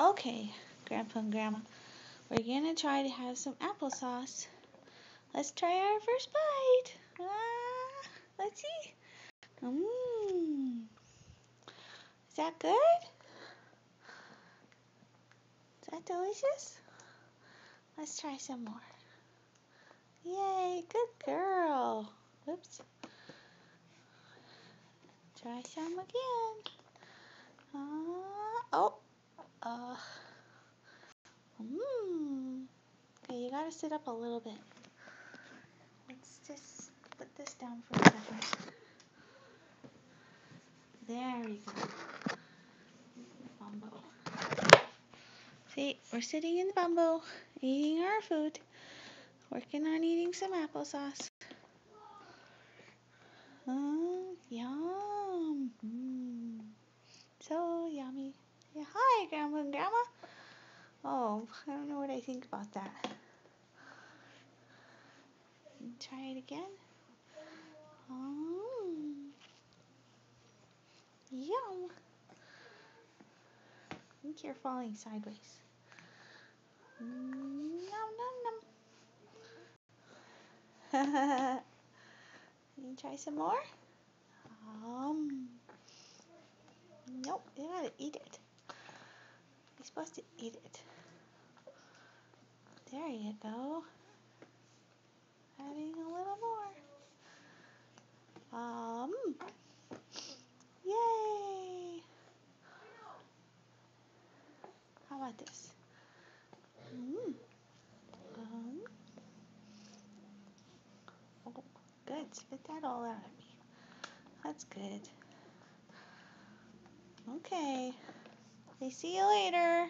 Okay, Grandpa and Grandma, we're gonna try to have some applesauce. Let's try our first bite. Let's see. Mmm. Is that good? Is that delicious? Let's try some more. Yay, good girl. Whoops. Try some again. Oh. Okay, you gotta sit up a little bit. Let's just put this down for a second. There we go. Bumbo. See, we're sitting in the bumbo, eating our food, working on eating some applesauce. Yum. So yummy. Yeah, hi, Grandma and Grandma. Oh, I don't know what I think about that. Try it again. Yum. I think you're falling sideways. Nom, nom, nom. You try some more? Nope, you gotta eat it. You're supposed to eat it. There you go. Having a little more. Yay! How about this? Oh, good. Spit that all out of me. That's good. Okay. See you later.